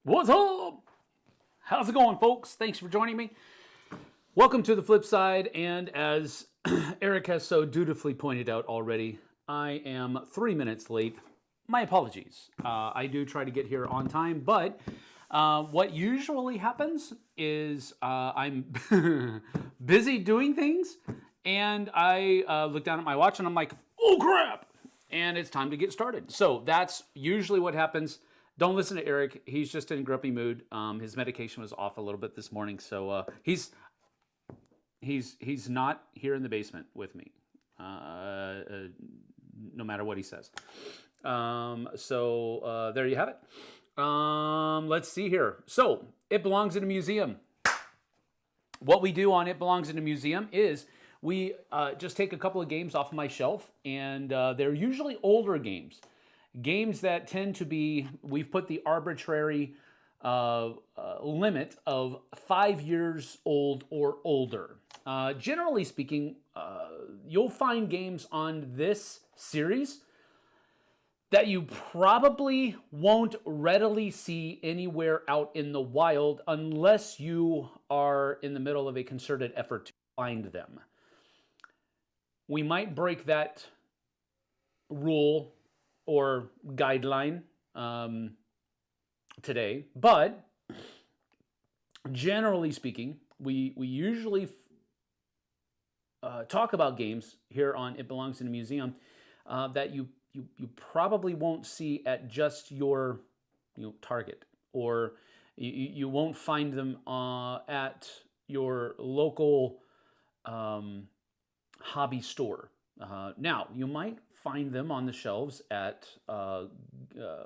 What's up? How's it going, folks? Thanks for joining me. Welcome to the Flipside, and as Eric has so dutifully pointed out already, I am 3 minutes late. My apologies. I do try to get here on time, but what usually happens is I'm busy doing things, and I look down at my watch and I'm like, oh crap! And it's time to get started. So that's usually what happens. Don't listen to Eric. He's just in a grumpy mood. His medication was off a little bit this morning, so he's not here in the basement with me, no matter what he says. So there you have it. Let's see here. So it belongs in a museum. What we do on It Belongs in a Museum is we just take a couple of games off of my shelf, and they're usually older games. Games that tend to be, we've put the arbitrary limit of 5 years old or older. Generally speaking, you'll find games on this series that you probably won't readily see anywhere out in the wild unless you are in the middle of a concerted effort to find them. We might break that rule or guideline today, but generally speaking, we usually talk about games here on It Belongs in a Museum that you probably won't see at just your Target, or you won't find them at your local hobby store. Now, you might find them on the shelves at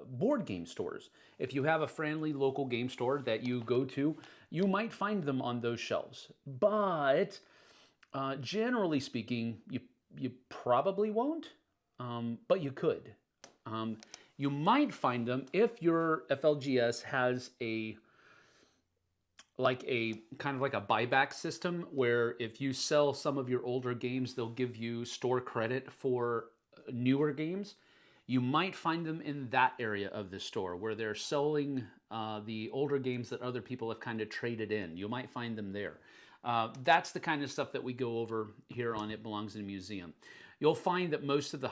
board game stores. If you have a friendly local game store that you go to, you might find them on those shelves. But generally speaking, you probably won't, but you could. You might find them if your FLGS has a kind of like a buyback system, where if you sell some of your older games, they'll give you store credit for newer games. You might find them in that area of the store where they're selling the older games that other people have kind of traded in. You might find them there. That's the kind of stuff that we go over here on It Belongs in a Museum. You'll find that most of the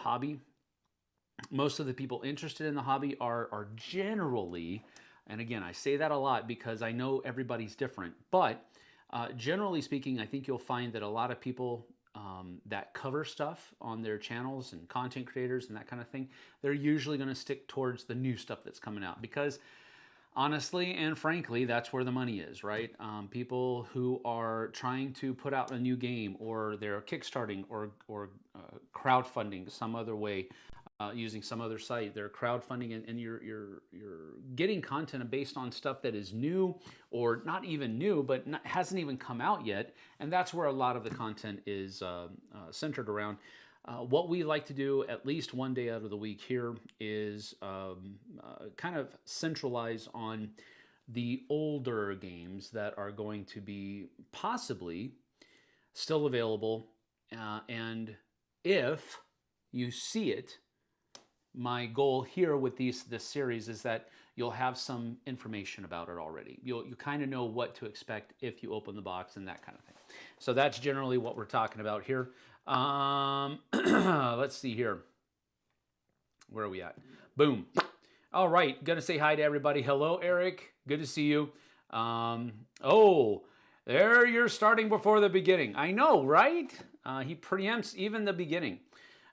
people interested in the hobby are generally, and again, I say that a lot because I know everybody's different, but generally speaking, I think you'll find that a lot of people that cover stuff on their channels and content creators and that kind of thing, they're usually going to stick towards the new stuff that's coming out, because honestly and frankly, that's where the money is, right? People who are trying to put out a new game, or they're kickstarting or crowdfunding some other way, using some other site, they're crowdfunding, and you're getting content based on stuff that is new, or not even new, but hasn't even come out yet, and that's where a lot of the content is centered around. What we like to do at least one day out of the week here is kind of centralize on the older games that are going to be possibly still available, and if you see it, my goal here with this series is that you'll have some information about it already. You kind of know what to expect if you open the box and that kind of thing. So that's generally what we're talking about here. Let's see here. Where are we at? Boom. All right, gonna say hi to everybody. Hello, Eric. Good to see you. Oh, there you're starting before the beginning. I know, right? He preempts even the beginning.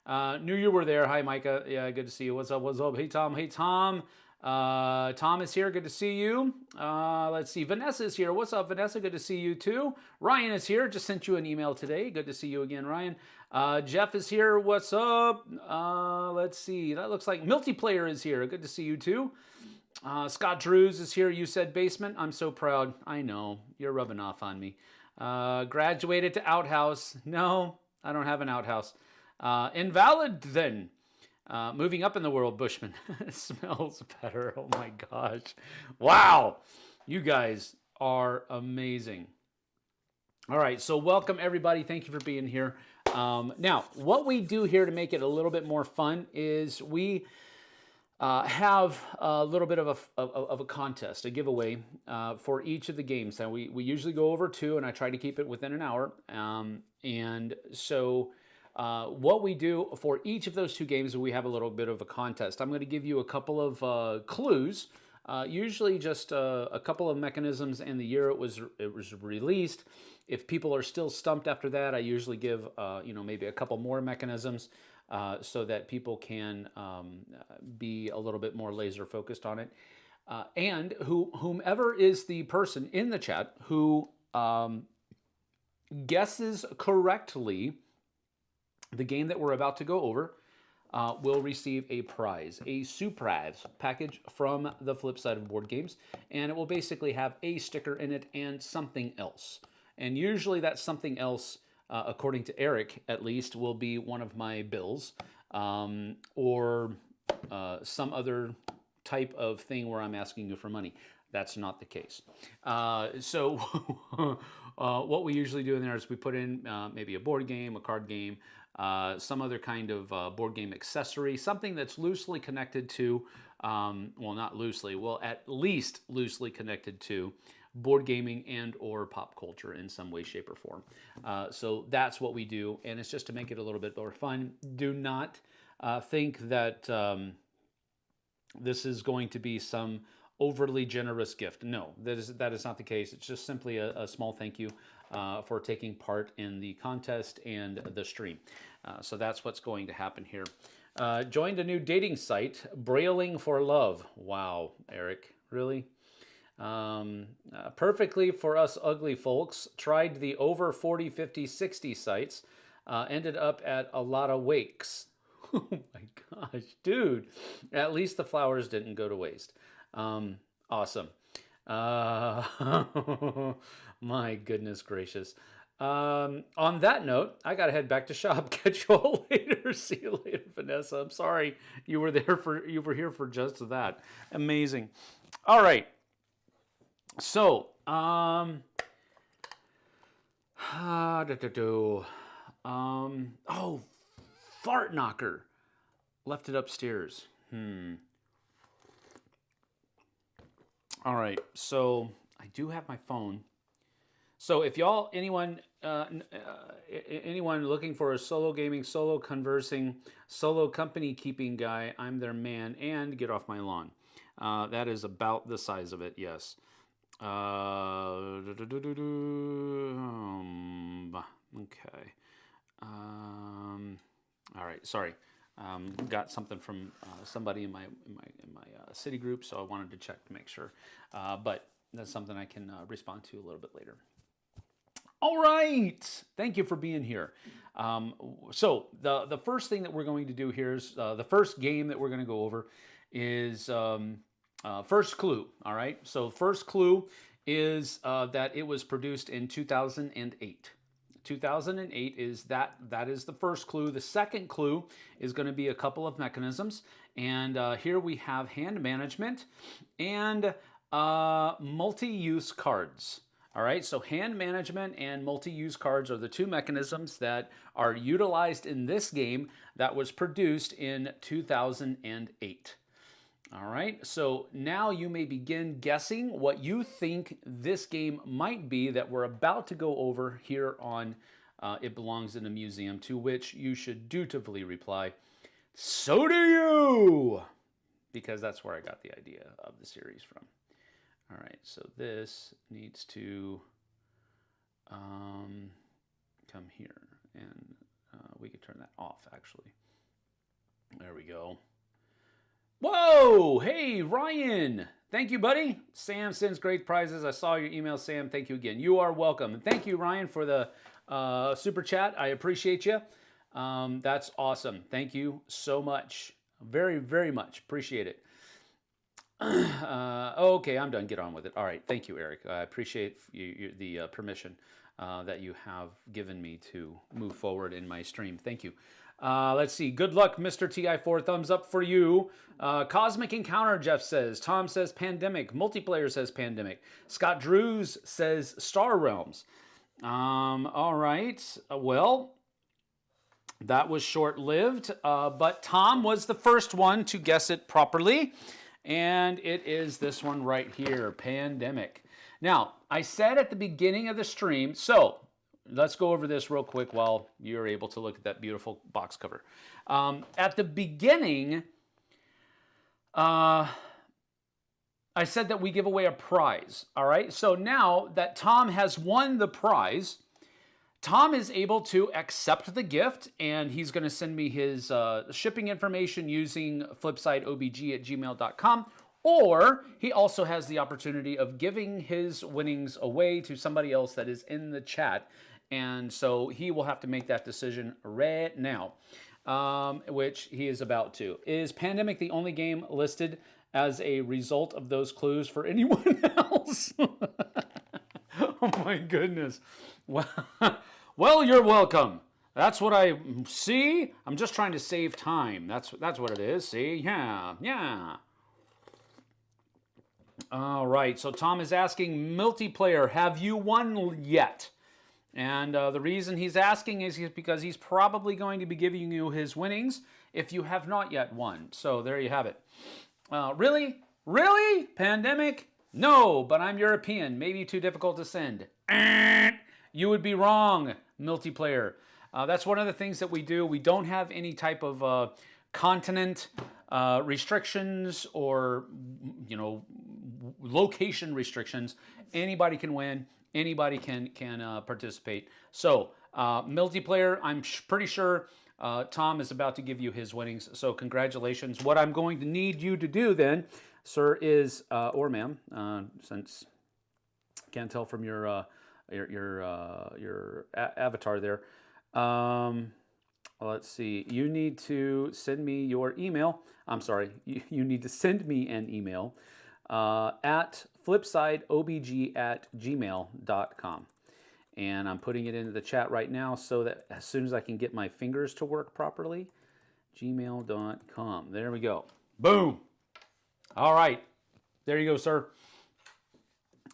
Knew you were there. Hi, Micah. Yeah, good to see you. What's up? What's up? Hey, Tom. Hey, Tom. Tom is here. Good to see you. Let's see. Vanessa is here. What's up, Vanessa? Good to see you too. Ryan is here. Just sent you an email today. Good to see you again, Ryan. Jeff is here. What's up? Let's see. That looks like Multiplayer is here. Good to see you too. Scott Drews is here. You said basement. I'm so proud. I know. You're rubbing off on me. Graduated to outhouse. No, I don't have an outhouse. Invalid then. Moving up in the world, Bushman. It smells better. Oh my gosh. Wow. You guys are amazing. All right. So welcome everybody. Thank you for being here. Now, what we do here to make it a little bit more fun is we have a little bit of a contest, a giveaway for each of the games. And we usually go over 2, and I try to keep it within an hour. And so what we do for each of those 2 games, we have a little bit of a contest. I'm going to give you a couple of clues, usually just a couple of mechanisms and the year it was released. If people are still stumped after that, I usually give maybe a couple more mechanisms. So that people can be a little bit more laser focused on it. And whomever is the person in the chat who guesses correctly the game that we're about to go over will receive a prize, a surprise package from the Flipside of board games. And it will basically have a sticker in it and something else. And usually that something else, according to Eric, at least, will be one of my bills or some other type of thing where I'm asking you for money. That's not the case. So what we usually do in there is we put in maybe a board game, a card game, some other kind of board game accessory, something that's loosely connected to, well, not loosely, well, at least loosely connected to board gaming and or pop culture in some way, shape, or form. So that's what we do, and it's just to make it a little bit more fun. Do not think that this is going to be some overly generous gift. No, that is not the case. It's just simply a small thank you for taking part in the contest and the stream. So that's what's going to happen here. Joined a new dating site, Brailing for Love. Wow, Eric, really? Perfectly for us ugly folks. Tried the over 40, 50, 60 sites. Ended up at a lot of wakes. Oh my gosh, dude. At least the flowers didn't go to waste. Awesome. My goodness gracious. On that note, I gotta head back to shop. Catch you all later. See you later, Vanessa. I'm sorry you were here for just that. Amazing. All right. So, oh, Fart Knocker. Left it upstairs. All right, so I do have my phone. So if y'all, anyone looking for a solo gaming, solo conversing, solo company keeping guy, I'm their man, and get off my lawn. That is about the size of it, yes. Okay. All right. Sorry. Got something from somebody in my city group, so I wanted to check to make sure. But that's something I can respond to a little bit later. All right. Thank you for being here. So the first thing that we're going to do here is the first game that we're going to go over is. First clue, all right? So first clue is that it was produced in 2008. 2008 is that is the first clue. The second clue is going to be a couple of mechanisms. And here we have hand management and multi-use cards. All right, so hand management and multi-use cards are the 2 mechanisms that are utilized in this game that was produced in 2008. All right, so now you may begin guessing what you think this game might be that we're about to go over here on It Belongs in a Museum, to which you should dutifully reply, "So do you!" Because that's where I got the idea of the series from. All right, so this needs to come here, and we could turn that off, actually. There we go. Whoa! Hey, Ryan! Thank you, buddy. Sam sends great prizes. I saw your email, Sam. Thank you again. You are welcome. And thank you, Ryan, for the super chat. I appreciate you. That's awesome. Thank you so much. Very, very much. Appreciate it. Okay, I'm done. Get on with it. All right. Thank you, Eric. I appreciate the permission that you have given me to move forward in my stream. Thank you. Let's see. Good luck, Mr. TI4. Thumbs up for you. Cosmic Encounter, Jeff says. Tom says Pandemic. Multiplayer says Pandemic. Scott Drews says Star Realms. All right. Well, That was short-lived, but Tom was the first one to guess it properly, and it is this one right here, Pandemic. Now, I said at the beginning of the stream, so let's go over this real quick while you're able to look at that beautiful box cover. At the beginning, I said that we give away a prize, all right? So now that Tom has won the prize, Tom is able to accept the gift, and he's going to send me his shipping information using flipsideobg@gmail.com, or he also has the opportunity of giving his winnings away to somebody else that is in the chat, and so he will have to make that decision right now, which he is about to. Is Pandemic the only game listed as a result of those clues for anyone else? Oh my goodness. Well, you're welcome. That's what I see. I'm just trying to save time. That's what it is. See? Yeah. All right. So Tom is asking, multiplayer, have you won yet? And the reason he's asking is because he's probably going to be giving you his winnings if you have not yet won. So there you have it. Really? Really? Pandemic? No, but I'm European. Maybe too difficult to send. You would be wrong, multiplayer. That's one of the things that we do. We don't have any type of continent restrictions or, location restrictions. Anybody can win. Anybody can participate. So, multiplayer, I'm pretty sure Tom is about to give you his winnings. So, congratulations. What I'm going to need you to do then, sir, is, or ma'am, since I can't tell from your avatar there. Let's see. You need to send me your email. I'm sorry. You need to send me an email at flipsideobg@gmail.com. And I'm putting it into the chat right now so that as soon as I can get my fingers to work properly, gmail.com. There we go. Boom. All right. There you go, sir.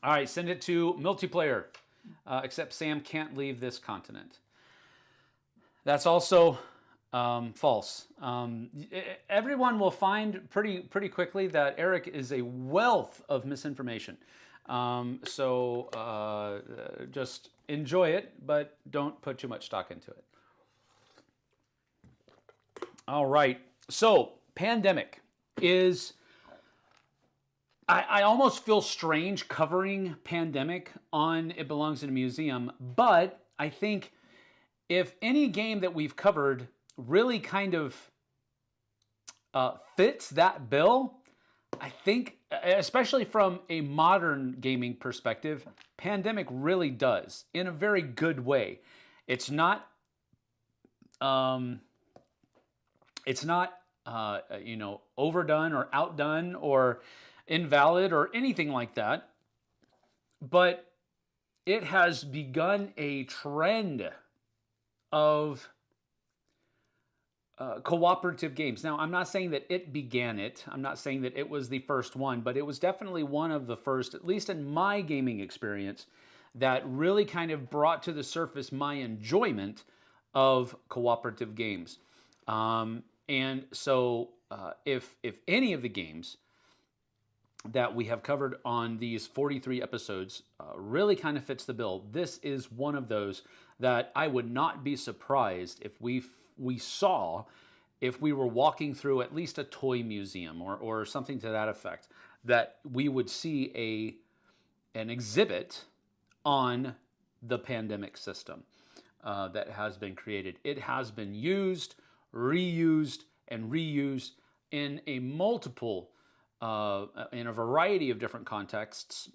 All right. Send it to multiplayer. Except Sam can't leave this continent. That's also false. Everyone will find pretty quickly that Eric is a wealth of misinformation. So just enjoy it, but don't put too much stock into it. All right. So Pandemic is... I almost feel strange covering Pandemic on It Belongs in a Museum, but I think if any game that we've covered really kind of fits that bill, I think, especially from a modern gaming perspective, Pandemic really does, in a very good way. It's not overdone or outdone or invalid or anything like that, but it has begun a trend of cooperative games. Now, I'm not saying that it began it. I'm not saying that it was the first one, but it was definitely one of the first, at least in my gaming experience, that really kind of brought to the surface my enjoyment of cooperative games. And so if any of the games that we have covered on these 43 episodes really kind of fits the bill, this is one of those that I would not be surprised if we saw if we were walking through at least a toy museum or something to that effect, that we would see an exhibit on the Pandemic system that has been created. It has been used, reused, and reused in a variety of different contexts,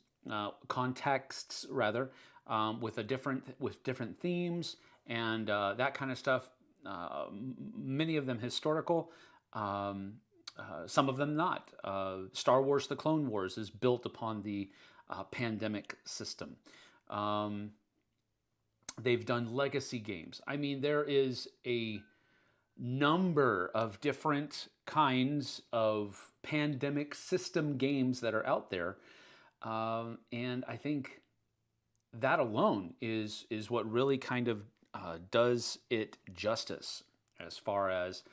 with different themes and that kind of stuff. Many of them historical, some of them not. Star Wars: The Clone Wars is built upon the Pandemic system. They've done legacy games. I mean, there is a number of different kinds of Pandemic system games that are out there, and I think that alone is what really kind of does it justice. as far as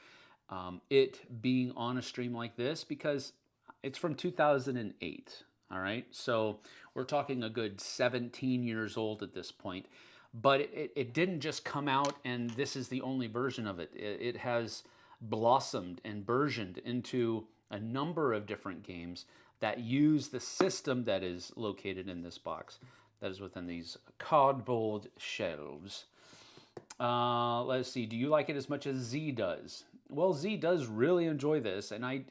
it being on a stream like this, because it's from 2008. All right, so we're talking a good 17 years old at this point. But it didn't just come out and this is the only version of it. It has blossomed and burgeoned into a number of different games that use the system that is located in this box, that is within these cardboard shelves. Let's see, do you like it as much as Z does? Well, Z does really enjoy this, and I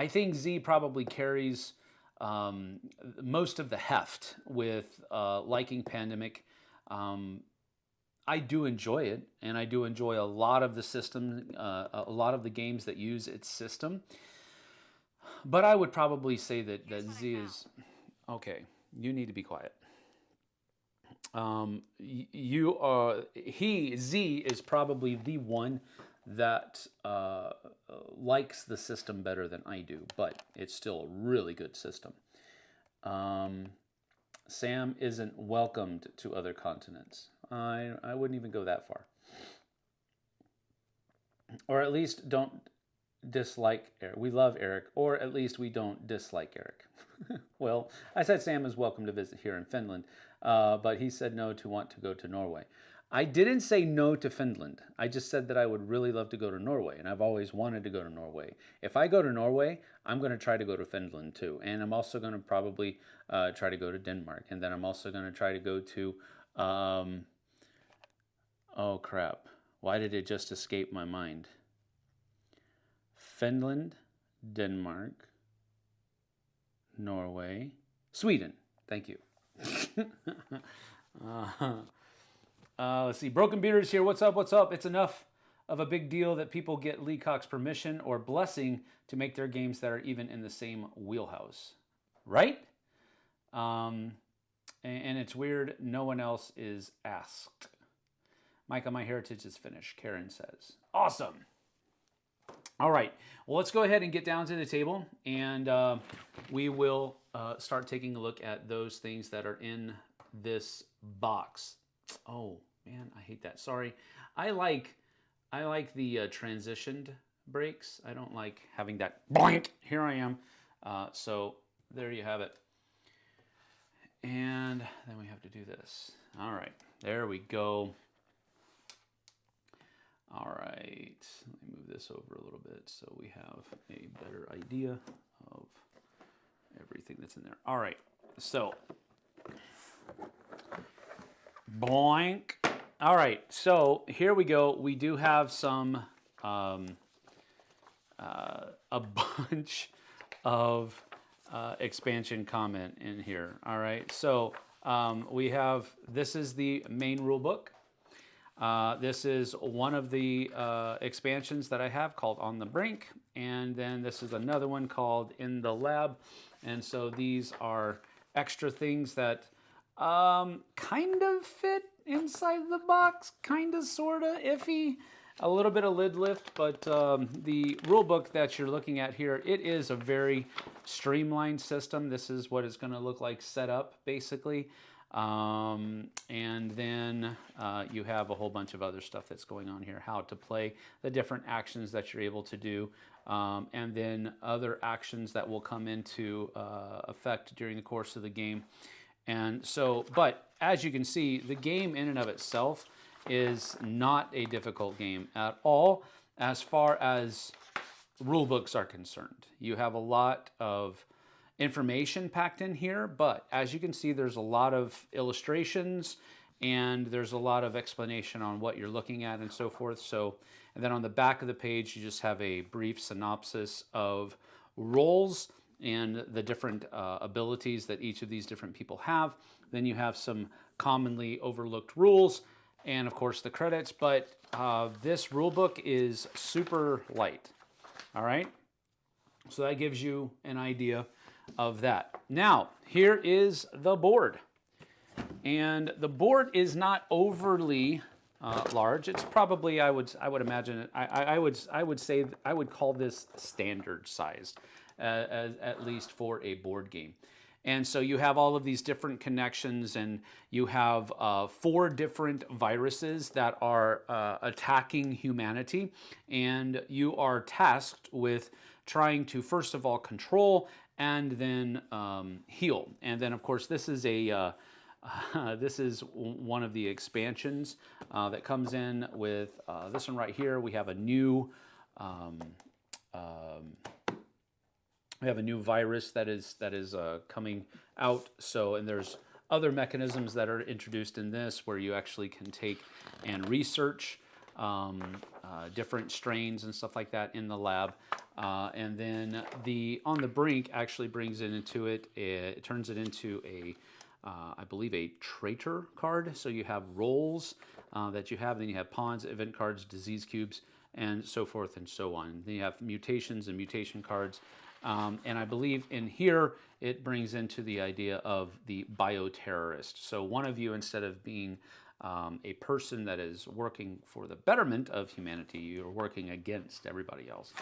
think Z probably carries most of the heft with liking Pandemic. I do enjoy it, and I do enjoy a lot of the system, a lot of the games that use its system. But I would probably say that Z is okay. You need to be quiet. Z is probably the one that likes the system better than I do, but it's still a really good system. Sam isn't welcomed to other continents. I wouldn't even go that far. Or at least don't dislike Eric. We love Eric, or at least we don't dislike Eric. Well, I said Sam is welcome to visit here in Finland, but he said no to want to go to Norway. I didn't say no to Finland. I just said that I would really love to go to Norway, and I've always wanted to go to Norway. If I go to Norway, I'm going to try to go to Finland too, and I'm also going to probably try to go to Denmark, and then I'm also going to try to go to, oh crap, why did it just escape my mind? Finland, Denmark, Norway, Sweden. Thank you. Let's see. Broken Beard's here. What's up? What's up? It's enough of a big deal that people get Leacock's permission or blessing to make their games that are even in the same wheelhouse. Right? And it's weird no one else is asked. Micah, my heritage is finished, Karen says. Awesome. All right. Well, let's go ahead and get down to the table, and we will start taking a look at those things that are in this box. Oh, man, I hate that. Sorry. I like the transitioned breaks. I don't like having that boink. Here I am. So there you have it. And then we have to do this. All right. There we go. All right. Let me move this over a little bit so we have a better idea of everything that's in there. All right. So boink. All right, so here we go. We do have some, a bunch of expansion comment in here. All right, so we have, this is the main rule book. This is one of the expansions that I have called On the Brink, and then this is another one called In the Lab. And so these are extra things that kind of fit inside the box, kind of, sort of, iffy. A little bit of lid lift, but the rule book that you're looking at here, it is a very streamlined system. This is what it's going to look like set up, basically. And then you have a whole bunch of other stuff that's going on here, how to play, the different actions that you're able to do, and then other actions that will come into effect during the course of the game. And so, but as you can see, the game in and of itself is not a difficult game at all as far as rule books are concerned. You have a lot of information packed in here, but as you can see, there's a lot of illustrations and there's a lot of explanation on what you're looking at and so forth. So, and then on the back of the page, you just have a brief synopsis of roles and the different abilities that each of these different people have. Then you have some commonly overlooked rules and of course the credits, but this rule book is super light. All right, so that gives you an idea of that. Now, here is the board. And the board is not overly large. It's probably, I would imagine, I would say, I would call this standard sized, at least for a board game. And so you have all of these different connections, and you have 4 different viruses that are attacking humanity. And you are tasked with trying to, first of all, control and then heal. And then, of course, this is a this is one of the expansions that comes in with this one right here. We have a new we have a new virus that is coming out. So, and there's other mechanisms that are introduced in this where you actually can take and research different strains and stuff like that in the lab. And then the On the Brink actually brings it into it turns it into a I believe a traitor card. So you have roles that you have, then you have pawns, event cards, disease cubes, and so forth and so on. Then you have mutations and mutation cards. And I believe in here it brings into the idea of the bioterrorist. So one of you, instead of being a person that is working for the betterment of humanity, you're working against everybody else.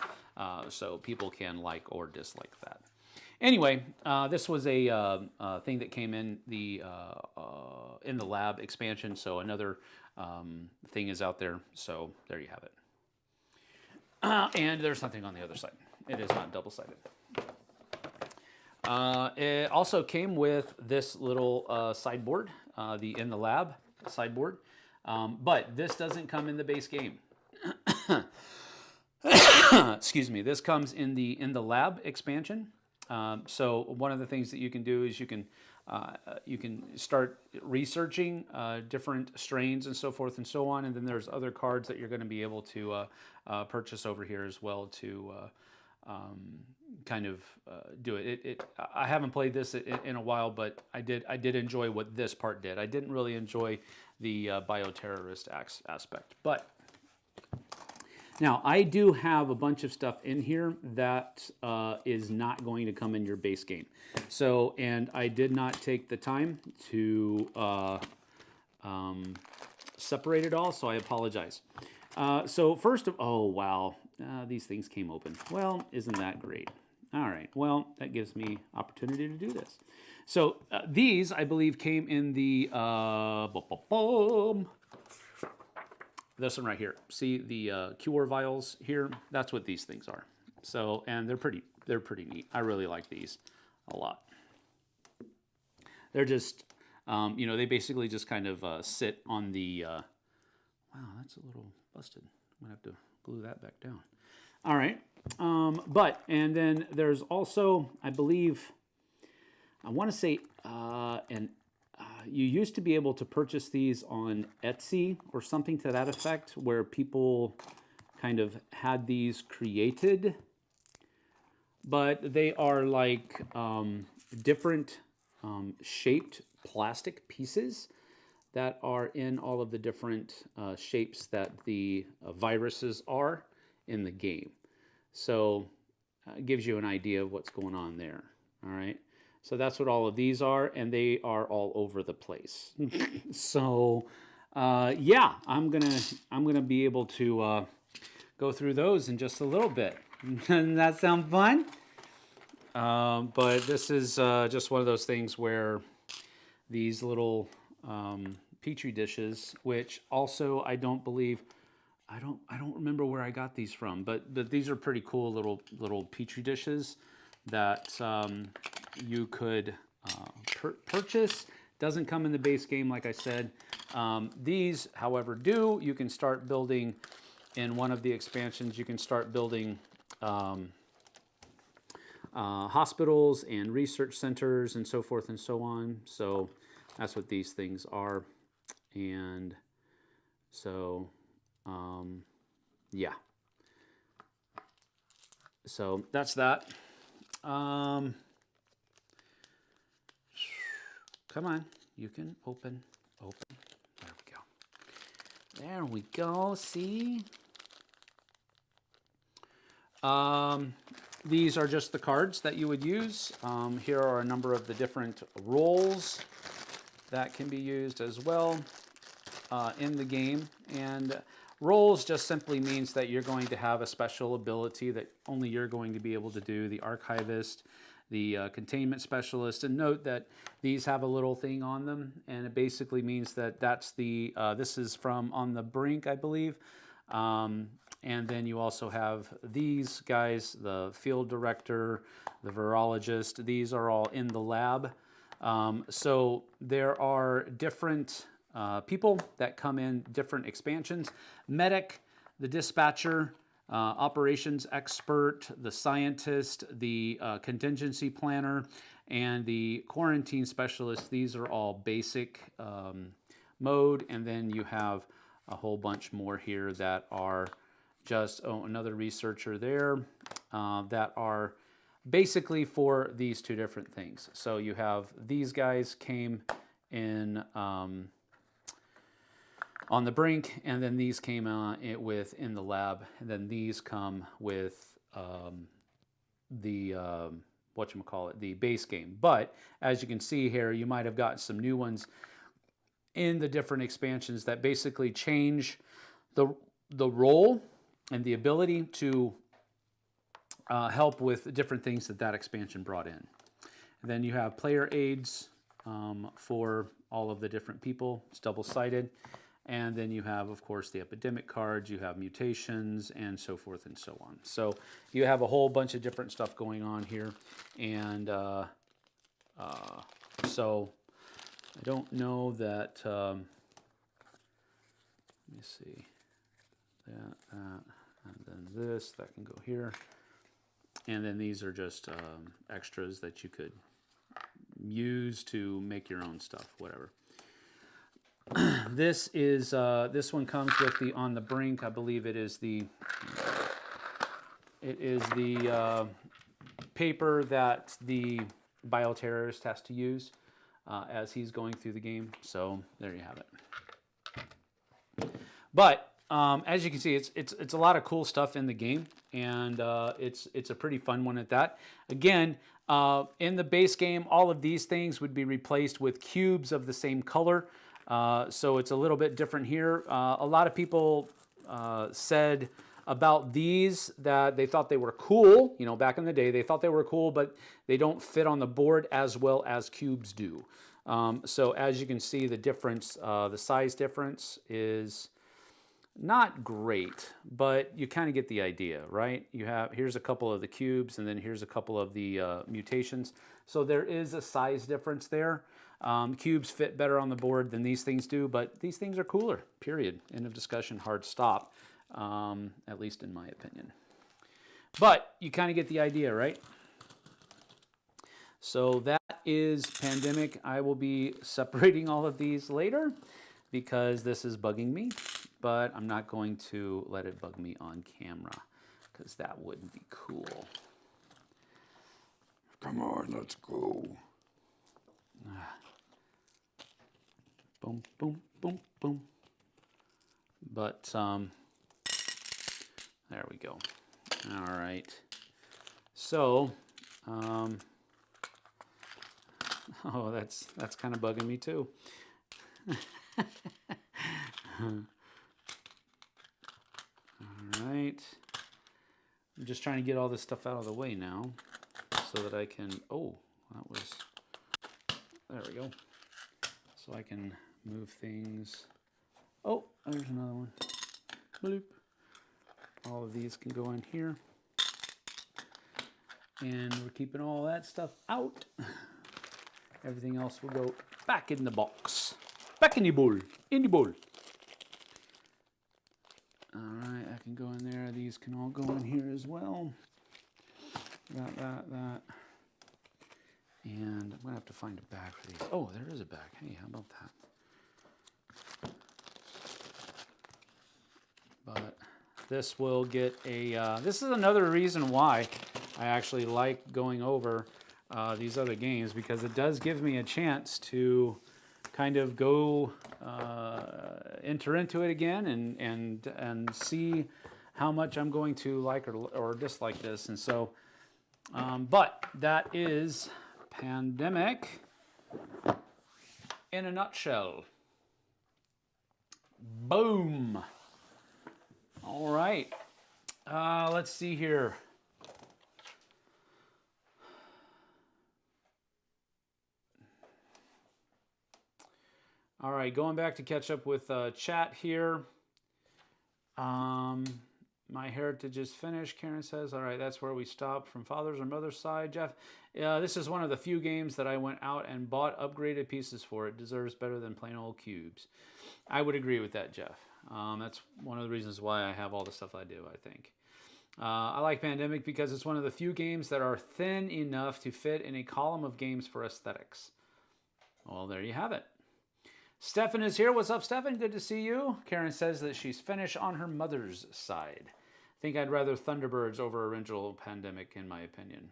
So people can like or dislike that. Anyway, this was a thing that came in the lab expansion. So another thing is out there. So there you have it. And there's something on the other side. It is not double-sided. It also came with this little sideboard, the In the Lab sideboard, but this doesn't come in the base game. Excuse me. This comes in the Lab expansion. So one of the things that you can do is you can start researching different strains and so forth and so on, and then there's other cards that you're going to be able to purchase over here as well to kind of do it. I haven't played this in a while, but I did enjoy what this part did. I didn't really enjoy the bioterrorist aspect, but now I do have a bunch of stuff in here that is not going to come in your base game. So, and I did not take the time to separate it all, so I apologize. So first of, oh wow, these things came open. Well, isn't that great? All right, well, that gives me opportunity to do this. So these, I believe, came in the, this one right here. See the cure vials here? That's what these things are. So, and they're pretty neat. I really like these a lot. They're just, you know, they basically just kind of sit on the, wow, that's a little busted. I'm gonna have to glue that back down. All right, and then there's also, I believe, I want to say, you used to be able to purchase these on Etsy or something to that effect, where people kind of had these created, but they are like different shaped plastic pieces that are in all of the different shapes that the viruses are in the game. So it gives you an idea of what's going on there. All right. So that's what all of these are, and they are all over the place. So yeah, I'm gonna be able to go through those in just a little bit. Doesn't that sound fun? But this is just one of those things where these little petri dishes, which also I don't believe, I don't remember where I got these from, but these are pretty cool little petri dishes that you could purchase. Doesn't come in the base game, like I said. These, however, do. You can start building in one of the expansions. You can start building hospitals and research centers and so forth and so on. So that's what these things are. And so, yeah. So that's that. Come on, you can open. There we go. There we go, see? These are just the cards that you would use. Here are a number of the different roles that can be used as well in the game. And roles just simply means that you're going to have a special ability that only you're going to be able to do. The archivist the containment specialist. And note that these have a little thing on them, and it basically means that that's the, this is from On the Brink, I believe. And then you also have these guys, the field director, the virologist. These are all in the lab. So there are different people that come in different expansions. Medic, the dispatcher, operations expert, the scientist, the contingency planner, and the quarantine specialist. These are all basic mode. And then you have a whole bunch more here that are just, oh, another researcher there, that are basically for these two different things. So you have these guys came in On the Brink, and then these came with in the lab, and then these come with the whatchamacallit, the base game. But as you can see here, you might have got some new ones in the different expansions that basically change the role and the ability to help with different things that expansion brought in. And then you have player aids for all of the different people. It's double-sided. And then you have, of course, the epidemic cards, you have mutations, and so forth and so on. So you have a whole bunch of different stuff going on here. And so I don't know that, let me see, that, and then this, that can go here. And then these are just extras that you could use to make your own stuff, whatever. This is this one comes with the On the Brink. I believe it is the paper that the bioterrorist has to use as he's going through the game. So there you have it. But as you can see, it's a lot of cool stuff in the game, and it's a pretty fun one at that. Again, in the base game, all of these things would be replaced with cubes of the same color. So it's a little bit different here. A lot of people said about these that they thought they were cool. You know, back in the day, they thought they were cool, but they don't fit on the board as well as cubes do. So as you can see, the difference, the size difference is not great, but you kind of get the idea, right? You have, here's a couple of the cubes, and then here's a couple of the mutations. So there is a size difference there. Cubes fit better on the board than these things do, but these things are cooler, period. End of discussion, hard stop, at least in my opinion. But you kind of get the idea, right? So that is Pandemic. I will be separating all of these later because this is bugging me, but I'm not going to let it bug me on camera because that wouldn't be cool. Come on, let's go. Boom, boom, boom, boom. But there we go. All right. So, oh, that's kind of bugging me too. All right. I'm just trying to get all this stuff out of the way now so that I can, oh, that was, there we go. So I can move things. Oh, there's another one. Bloop. All of these can go in here. And we're keeping all that stuff out. Everything else will go back in the box. Back in the bowl. In the bowl. All right, that can go in there. These can all go in here as well. That. And I'm going to have to find a bag for these. Oh, there is a bag. Hey, how about that? But this will get a... this is another reason why I actually like going over these other games, because it does give me a chance to kind of go enter into it again and see how much I'm going to like or dislike this. And so, but that is Pandemic in a nutshell. Boom. All right. Let's see here. All right, going back to catch up with chat here. My heritage is finished, Karen says. All right, that's where we stopped from father's or mother's side. Jeff, this is one of the few games that I went out and bought upgraded pieces for. It deserves better than plain old cubes. I would agree with that, Jeff. That's one of the reasons why I have all the stuff I do, I think. I like Pandemic because it's one of the few games that are thin enough to fit in a column of games for aesthetics. Well, there you have it. Stefan is here. What's up, Stefan? Good to see you. Karen says that she's finished on her mother's side. Think I'd rather Thunderbirds over original Pandemic, in my opinion.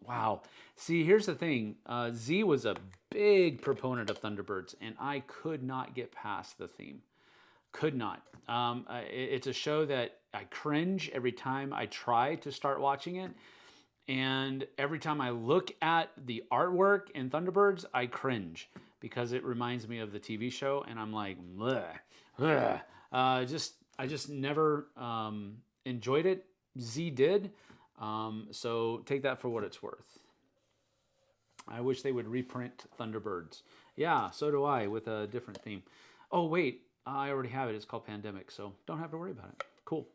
Wow. See, here's the thing. Z was a big proponent of Thunderbirds, and I could not get past the theme. Could not. It's a show that I cringe every time I try to start watching it. And every time I look at the artwork in Thunderbirds, I cringe because it reminds me of the TV show, and I'm like, bleh, bleh. I just never enjoyed it. Z did, so take that for what it's worth. I wish they would reprint Thunderbirds. Yeah, so do I, with a different theme. Oh wait, I already have it. It's called Pandemic, so don't have to worry about it. Cool.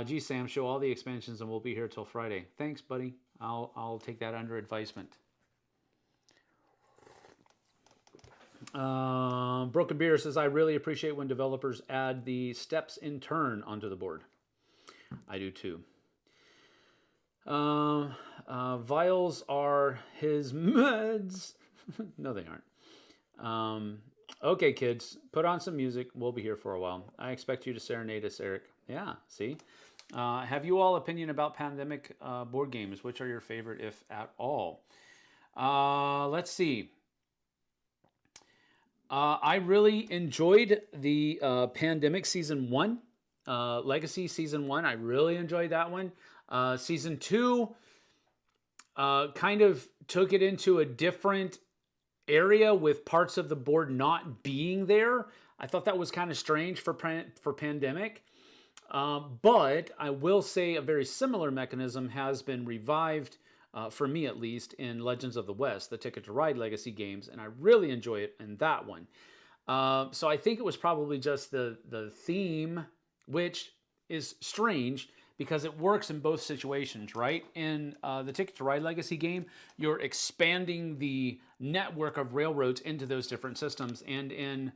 Gee, Sam, show all the expansions, and we'll be here till Friday. Thanks, buddy. I'll take that under advisement. Broken Beer says, I really appreciate when developers add the steps in turn onto the board. I do too. Vials are his meds. No, they aren't. Okay, kids, put on some music. We'll be here for a while. I expect you to serenade us, Eric. Yeah, see? Have you all opinion about Pandemic board games? Which are your favorite, if at all? Let's see. I really enjoyed the Pandemic Season 1. Legacy Season 1. I really enjoyed that one. Season 2 kind of took it into a different area with parts of the board not being there. I thought that was kind of strange for Pandemic. But I will say a very similar mechanism has been revived, for me at least, in Legends of the West, the Ticket to Ride legacy games, and I really enjoy it in that one. So I think it was probably just the theme, which is strange because it works in both situations, right? In the Ticket to Ride legacy game, you're expanding the network of railroads into those different systems, and in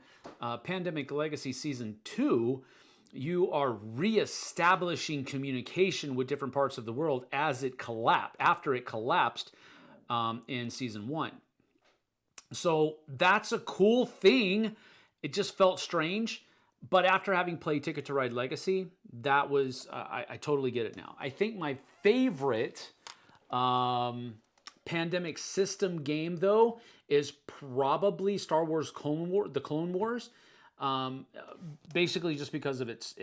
Pandemic Legacy Season 2, you are reestablishing communication with different parts of the world as it collapsed, after it collapsed in Season 1. So that's a cool thing. It just felt strange. But after having played Ticket to Ride Legacy, that was, I totally get it now. I think my favorite Pandemic system game, though, is probably Star Wars The Clone Wars. Basically just because of its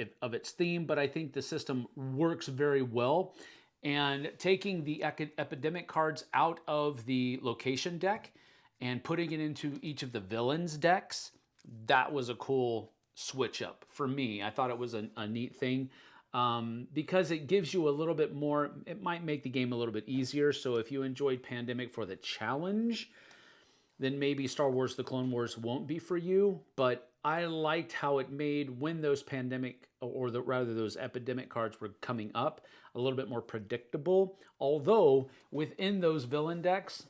theme, but I think the system works very well. And taking the epidemic cards out of the location deck and putting it into each of the villains decks, that was a cool switch up for me. I thought it was a neat thing because it gives you a little bit more. It might make the game a little bit easier. So if you enjoyed Pandemic for the challenge, then maybe Star Wars The Clone Wars won't be for you. But I liked how it made when those pandemic, or rather those epidemic cards were coming up, a little bit more predictable. Although within those villain decks,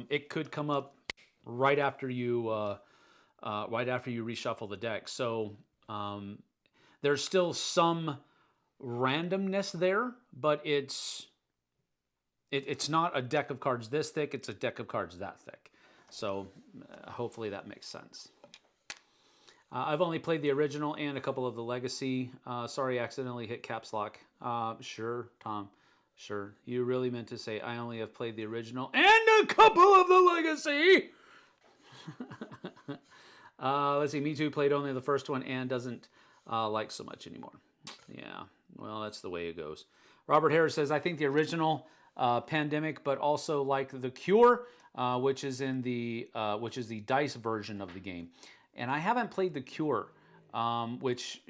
it could come up right after you reshuffle the deck. So there's still some randomness there, but it's not a deck of cards this thick. It's a deck of cards that thick. So hopefully that makes sense. I've only played the original and a couple of the legacy. Sorry, accidentally hit caps lock. Sure, Tom. Sure. You really meant to say I only have played the original and a couple of the legacy. Let's see. Me Too played only the first one and doesn't like so much anymore. Yeah. Well, that's the way it goes. Robert Harris says, I think the original Pandemic, but also like The Cure, which is the dice version of the game. And I haven't played The Cure, which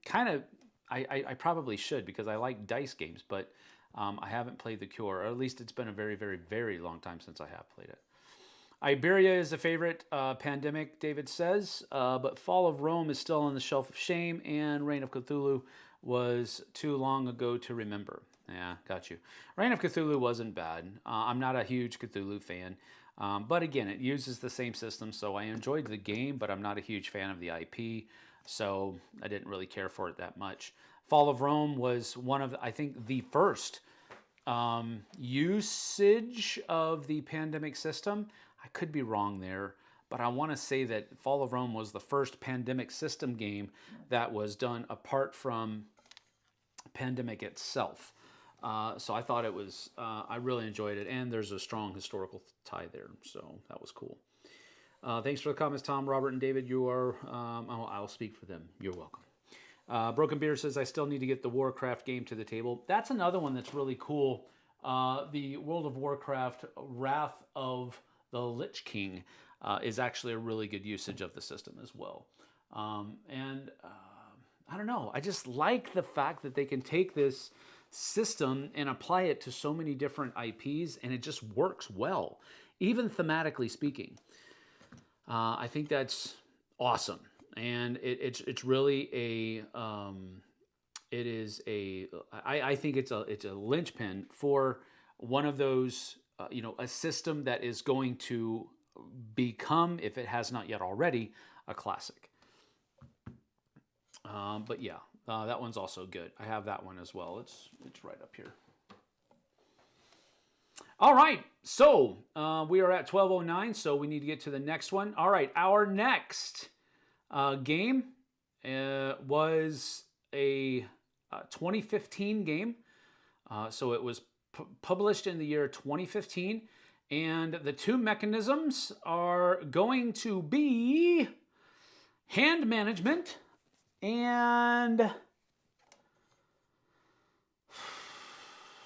kind of I probably should because I like dice games, but I haven't played The Cure, or at least it's been a very, very, very long time since I have played it. Iberia is a favorite pandemic, David says, but Fall of Rome is still on the shelf of shame, and Reign of Cthulhu was too long ago to remember. Yeah, got you. Reign of Cthulhu wasn't bad. I'm not a huge Cthulhu fan, but again, it uses the same system, so I enjoyed the game, but I'm not a huge fan of the IP, so I didn't really care for it that much. Fall of Rome was one of, I think, the first usage of the pandemic system. I could be wrong there, but I want to say that Fall of Rome was the first pandemic system game that was done apart from pandemic itself. So I thought it was, I really enjoyed it, and there's a strong historical tie there, so that was cool. Thanks for the comments, Tom, Robert, and David. You are, I'll speak for them. You're welcome. Broken Beard says, I still need to get the Warcraft game to the table. That's another one that's really cool. The World of Warcraft Wrath of the Lich King is actually a really good usage of the system as well. I don't know. I just like the fact that they can take this system and apply it to so many different IPs, and it just works well, even thematically speaking. I think that's awesome. And it's really a I think it's a linchpin for one of those a system that is going to become, if it has not yet already, a classic. But yeah, that one's also good. I have that one as well. It's right up here. All right, so we are at 12:09, so we need to get to the next one. All right, our next game was a 2015 game. So it was published in the year 2015. And the two mechanisms are going to be hand management and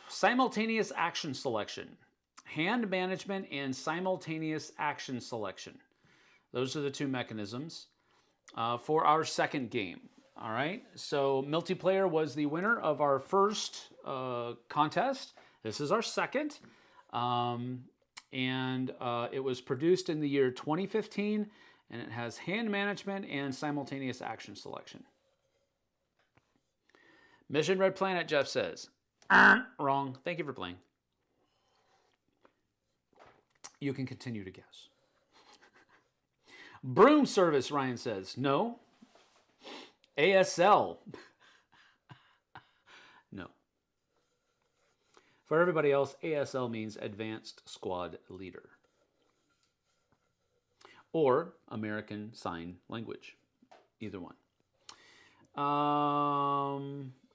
simultaneous action selection. Hand management and simultaneous action selection. Those are the two mechanisms for our second game. All right, so multiplayer was the winner of our first contest. This is our second. And it was produced in the year 2015, and it has hand management and simultaneous action selection. Mission Red Planet, Jeff says. Wrong. Thank you for playing. You can continue to guess. Broom Service, Ryan says. No. ASL. No. For everybody else, ASL means Advanced Squad Leader. Or American Sign Language. Either one.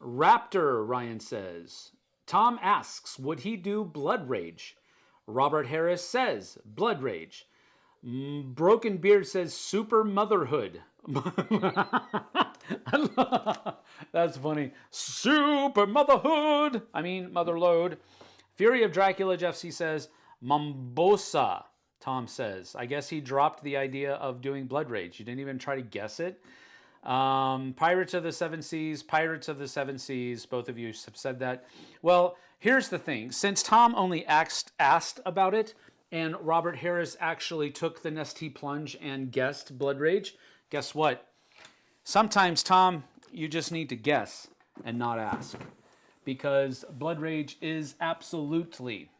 Raptor, Ryan says. Tom asks, would he do Blood Rage? Robert Harris says, Blood Rage. Broken Beard says, Super Motherhood. That's funny. Super Motherhood. I mean, Motherload. Fury of Dracula, Jeff C says, Mombosa, Tom says. I guess he dropped the idea of doing Blood Rage. You didn't even try to guess it. Pirates of the Seven Seas, Pirates of the Seven Seas. Both of you have said that. Well, here's the thing. Since Tom only asked about it, and Robert Harris actually took the Nestea plunge and guessed Blood Rage, guess what? Sometimes, Tom, you just need to guess and not ask. Because Blood Rage is absolutely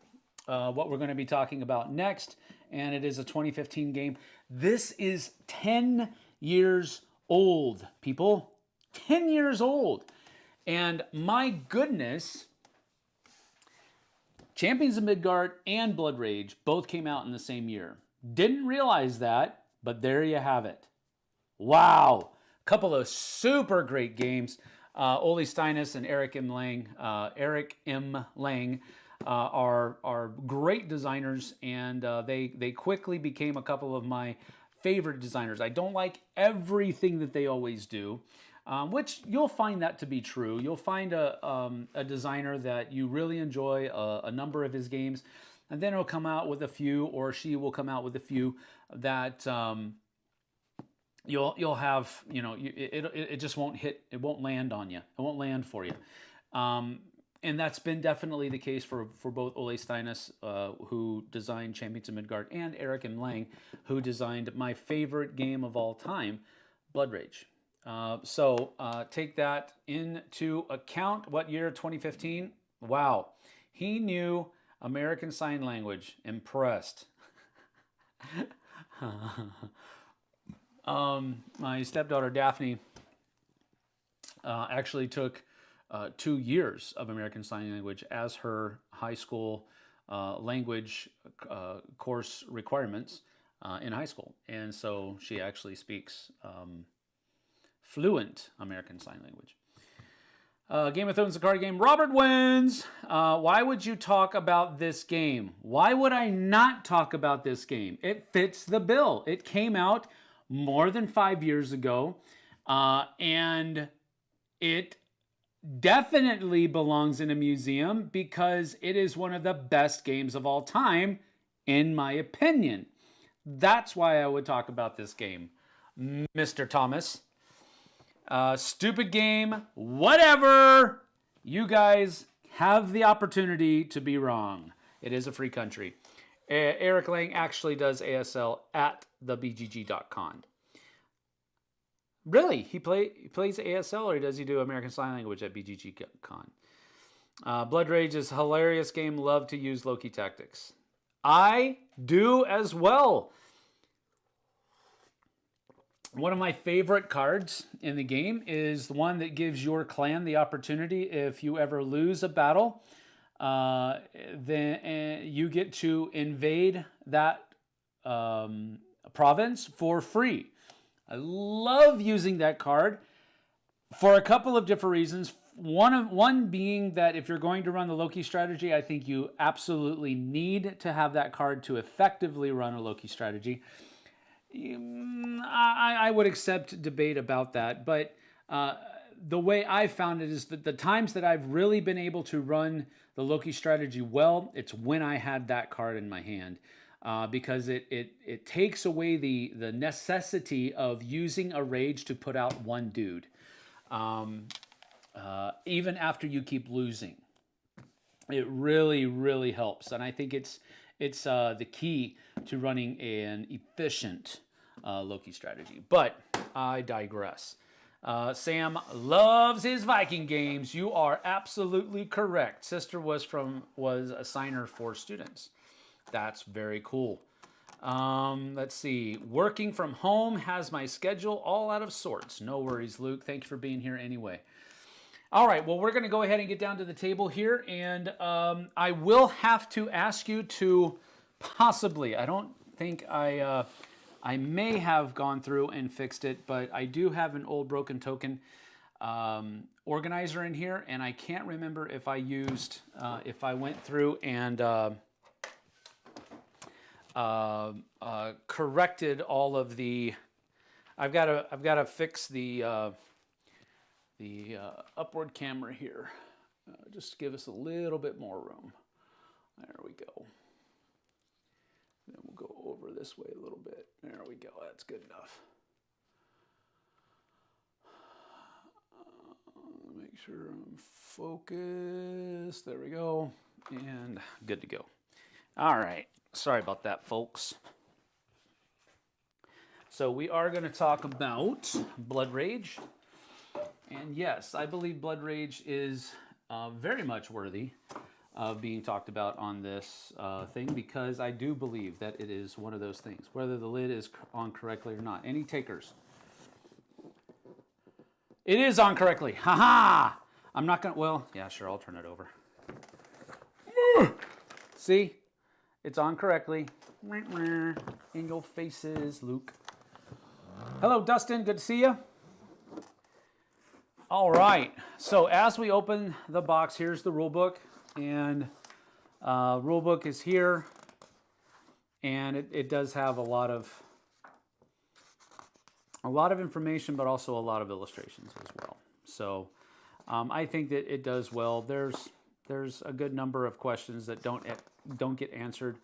what we're going to be talking about next. And it is a 2015 game. This is 10 years old, people. 10 years old. And my goodness, Champions of Midgard and Blood Rage both came out in the same year. Didn't realize that, but there you have it. Wow. Couple of super great games. Ole Steinus and Eric M. Lang are great designers, and they quickly became a couple of my favorite designers. I don't like everything that they always do, which you'll find that to be true. You'll find a designer that you really enjoy a number of his games, and then he'll come out with a few, or she will come out with a few that you'll have, it just won't hit, it won't land on you. It won't land for you. And that's been definitely the case for both Ole Steinus, who designed Champions of Midgard, and Eric M. Lang, who designed my favorite game of all time, Blood Rage. So take that into account. What year? 2015? Wow. He knew American Sign Language. Impressed. My stepdaughter Daphne actually took 2 years of American Sign Language as her high school language course requirements in high school. And so she actually speaks fluent American Sign Language. Game of Thrones, the card game. Robert wins. Why would you talk about this game? Why would I not talk about this game? It fits the bill. It came out more than 5 years ago, and it definitely belongs in a museum because it is one of the best games of all time, in my opinion. That's why I would talk about this game, Mr. Thomas. Stupid game, whatever. You guys have the opportunity to be wrong. It is a free country. Eric Lang actually does ASL at the BGG.con. Really? He plays ASL, or does he do American Sign Language at BGG.con? Blood Rage is a hilarious game. Love to use Loki tactics. I do as well. One of my favorite cards in the game is the one that gives your clan the opportunity, if you ever lose a battle, then you get to invade that province for free. I love using that card for a couple of different reasons. One being that if you're going to run the Loki strategy, I think you absolutely need to have that card to effectively run a Loki strategy. I would accept debate about that, but the way I found it is that the times that I've really been able to run the Loki strategy well, it's when I had that card in my hand, because it takes away the necessity of using a rage to put out one dude, even after you keep losing. It really, really helps, and I think it's the key to running an efficient Loki strategy. But I digress. Sam loves his Viking games. You are absolutely correct. Sister was a signer for students. That's very cool. Let's see. Working from home has my schedule all out of sorts. No worries, Luke. Thank you for being here anyway. All right, well, we're going to go ahead and get down to the table here, and I will have to ask you to possibly, I don't think I may have gone through and fixed it, but I do have an old broken token organizer in here, and I can't remember if I used, if I went through and corrected all of the, I've got to fix the upward camera here. Just to give us a little bit more room. There we go. Then we'll go over this way a little bit. There we go. That's good enough. Make sure I'm focused. There we go. And good to go. All right. Sorry about that, folks. So we are going to talk about Blood Rage. And yes, I believe Blood Rage is very much worthy of being talked about on this thing, because I do believe that it is one of those things, whether the lid is on correctly or not. Any takers? It is on correctly. Ha-ha! I'm not going to, well, yeah, sure, I'll turn it over. See? It's on correctly. In your faces, Luke. Hello, Dustin. Good to see you. All right. So as we open the box, here's the rule book. And rule book is here. And it does have a lot of information, but also a lot of illustrations as well. So I think that it does well. There's a good number of questions that don't get answered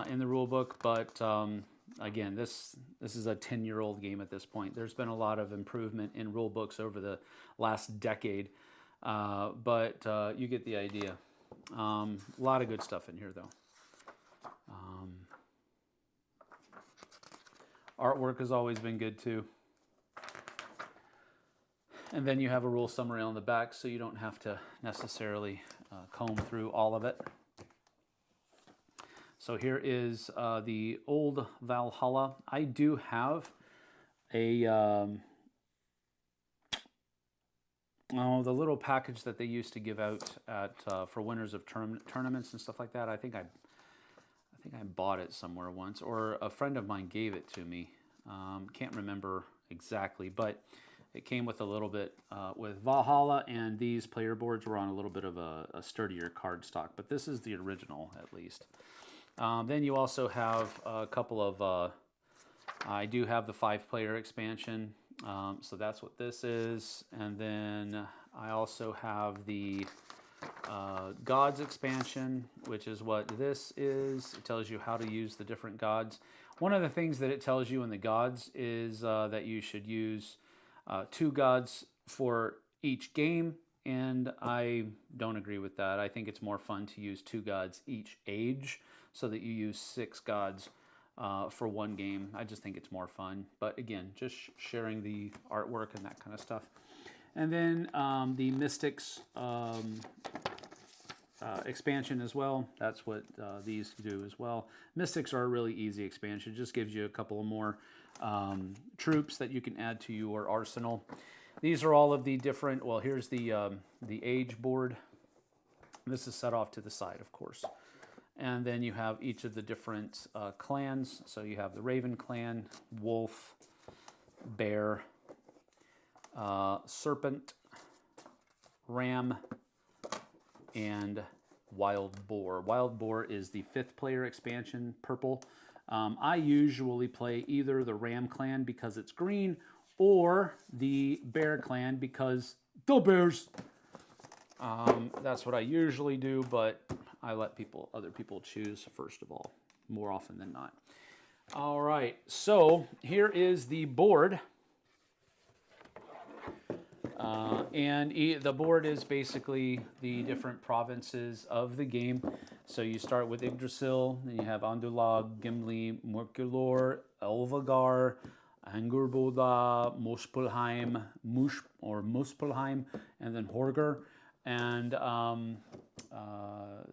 in the rule book, but again, this is a 10-year-old game at this point. There's been a lot of improvement in rule books over the last decade, But you get the idea. A lot of good stuff in here, though. Artwork has always been good, too. And then you have a rule summary on the back, so you don't have to necessarily comb through all of it. So here is the old Valhalla. I do have a the little package that they used to give out at for winners of tournaments and stuff like that. I think I bought it somewhere once, or a friend of mine gave it to me. Can't remember exactly, but it came with a little bit with Valhalla, and these player boards were on a little bit of a sturdier cardstock, but this is the original at least. Then you also have a couple of, I do have the 5-player expansion, so that's what this is. And then I also have the Gods expansion, which is what this is. It tells you how to use the different gods. One of the things that it tells you in the gods is that you should use 2 gods for each game, and I don't agree with that. I think it's more fun to use 2 gods each age, so that you use 6 gods for one game. I just think it's more fun. But again, just sharing the artwork and that kind of stuff. And then the Mystics expansion as well. That's what these do as well. Mystics are a really easy expansion. It just gives you a couple of more troops that you can add to your arsenal. These are all of the different, well, here's the age board. This is set off to the side, of course. And then you have each of the different clans. So you have the Raven clan, Wolf, Bear, Serpent, Ram, and Wild Boar. Wild Boar is the 5th player expansion, purple. I usually play either the Ram clan because it's green, or the Bear clan because the bears. That's what I usually do, but I let other people choose first of all, more often than not. All right, so here is the board. And the board is basically the different provinces of the game. So you start with Yggdrasil, then you have Andulag, Gimli, Morkulor, Elvagar, Angerboda, Muspelheim, Muspelheim, and then Horger. And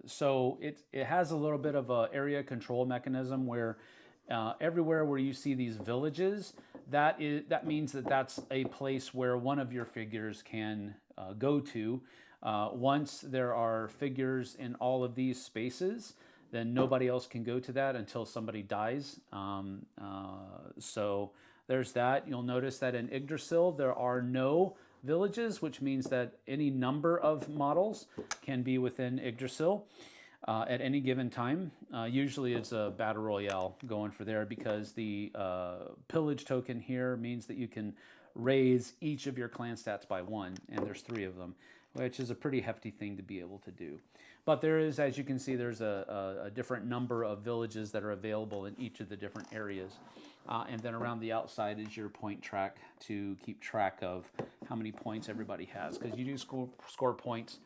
so it has a little bit of an area control mechanism where everywhere where you see these villages, that means that that's a place where one of your figures can go to. Once there are figures in all of these spaces, then nobody else can go to that until somebody dies. So there's that. You'll notice that in Yggdrasil there are no villages, which means that any number of models can be within Yggdrasil at any given time. Usually it's a battle royale going for there, because the pillage token here means that you can raise each of your clan stats by 1, and there's 3 of them, which is a pretty hefty thing to be able to do. But there is, as you can see, there's a different number of villages that are available in each of the different areas. And then around the outside is your point track to keep track of how many points everybody has, because you do score points.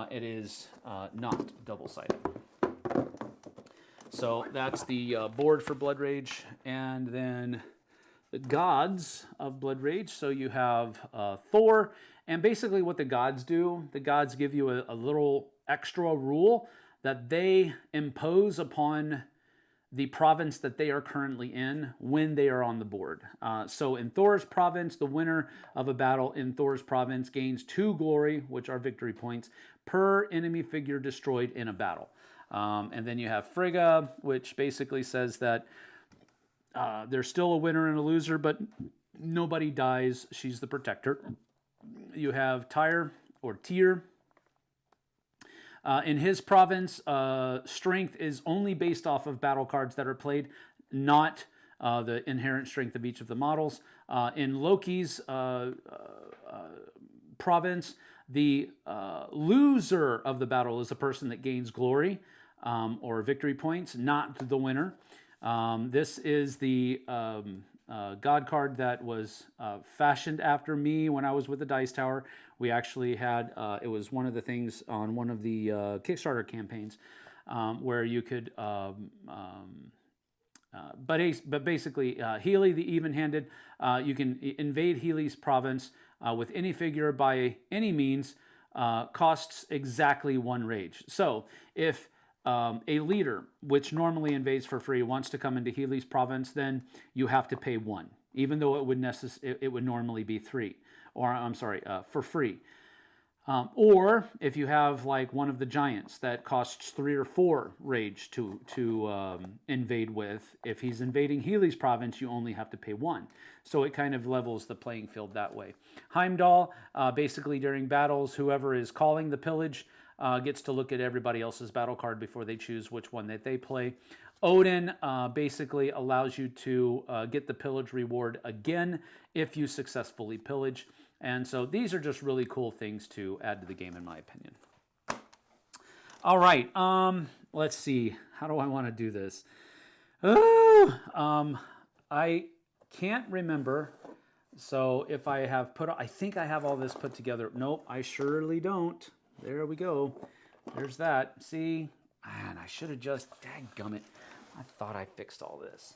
It is not double-sided. So that's the board for Blood Rage. And then the gods of Blood Rage. So you have Thor. And basically what the gods do, the gods give you a little extra rule that they impose upon the province that they are currently in when they are on the board. So in Thor's province, the winner of a battle in Thor's province gains 2 glory, which are victory points, per enemy figure destroyed in a battle. And then you have Frigga, which basically says that there's still a winner and a loser, but nobody dies. She's the protector. You have Tyr, or Tyr. In his province, strength is only based off of battle cards that are played, not the inherent strength of each of the models. In Loki's province, the loser of the battle is the person that gains glory or victory points, not the winner. This is the God card that was fashioned after me when I was with the Dice Tower. We actually had, it was one of the things on one of the Kickstarter campaigns where you could, but basically, Healy the Even-Handed, you can invade Healy's province with any figure by any means, costs exactly 1 rage. So if a leader, which normally invades for free, wants to come into Healy's province, then you have to pay 1, even though it would normally be 3, or I'm sorry, for free. Or if you have like one of the giants that costs 3 or 4 rage to invade with, if he's invading Healy's province, you only have to pay 1. So it kind of levels the playing field that way. Heimdall, basically during battles, whoever is calling the pillage gets to look at everybody else's battle card before they choose which one that they play. Odin basically allows you to get the pillage reward again if you successfully pillage. And so these are just really cool things to add to the game, in my opinion. All right, let's see. How do I want to do this? I can't remember. So if I have I think I have all this put together. Nope, I surely don't. There we go. There's that. See? Man, I should have just, dadgummit. I thought I fixed all this.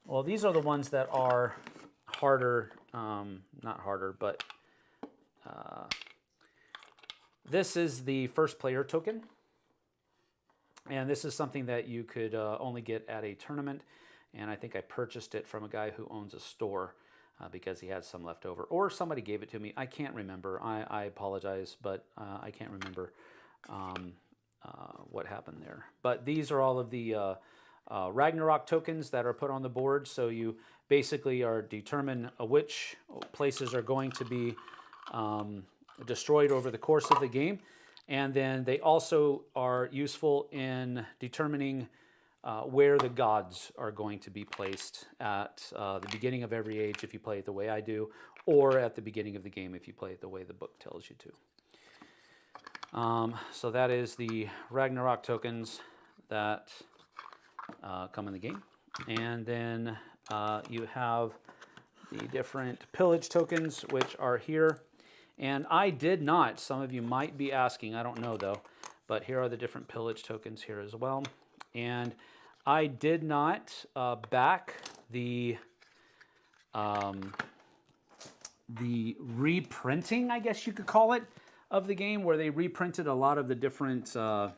Well, these are the ones that are harder, not harder, but this is the first player token. And this is something that you could only get at a tournament. And I think I purchased it from a guy who owns a store because he had some left over. Or somebody gave it to me. I can't remember. I apologize, but I can't remember what happened there. But these are all of the Ragnarok tokens that are put on the board. So you basically are determine which places are going to be destroyed over the course of the game. And then they also are useful in determining where the gods are going to be placed at the beginning of every age if you play it the way I do, or at the beginning of the game if you play it the way the book tells you to. So that is the Ragnarok tokens that come in the game. And then you have the different pillage tokens, which are here. And I did not, some of you might be asking, I don't know though, but here are the different pillage tokens here as well. And I did not back the reprinting, I guess you could call it, of the game, where they reprinted a lot of the different, all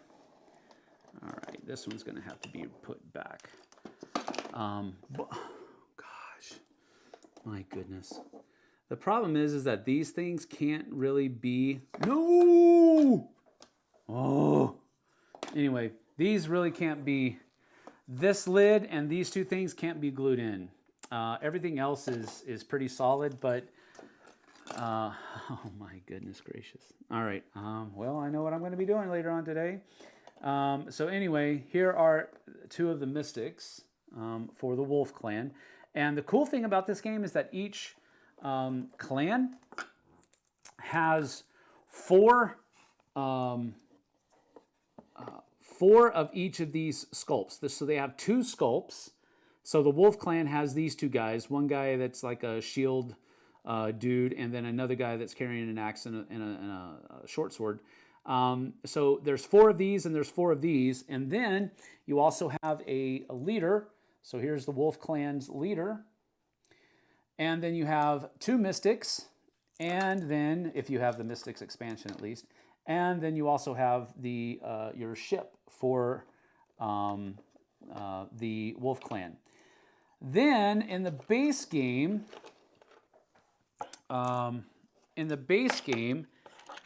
right, this one's gonna have to be put back. Gosh, my goodness. The problem is that these things can't really be, no! Oh, anyway, these really can't be, this lid and these two things can't be glued in. Everything else is pretty solid, but, oh my goodness gracious. All right, well, I know what I'm going to be doing later on today. So anyway, here are 2 of the mystics for the Wolf Clan. And the cool thing about this game is that each clan has 4 of each of these sculpts. So they have 2 sculpts. So the Wolf Clan has these 2 guys. One guy that's like a shield dude, and then another guy that's carrying an axe and a short sword. So there's 4 of these, and there's 4 of these. And then you also have a leader. So here's the Wolf Clan's leader. And then you have 2 mystics. And then, if you have the mystics expansion at least, and then you also have the your ship for the Wolf Clan. Then in the base game,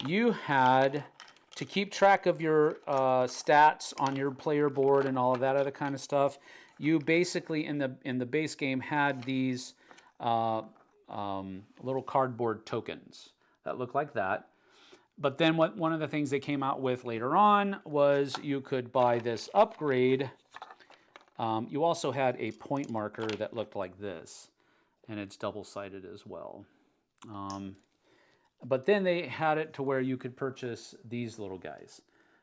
you had to keep track of your stats on your player board and all of that other kind of stuff. You basically in the base game had these little cardboard tokens that look like that. But then one of the things they came out with later on was you could buy this upgrade. You also had a point marker that looked like this, and it's double-sided as well. But then they had it to where you could purchase these little guys,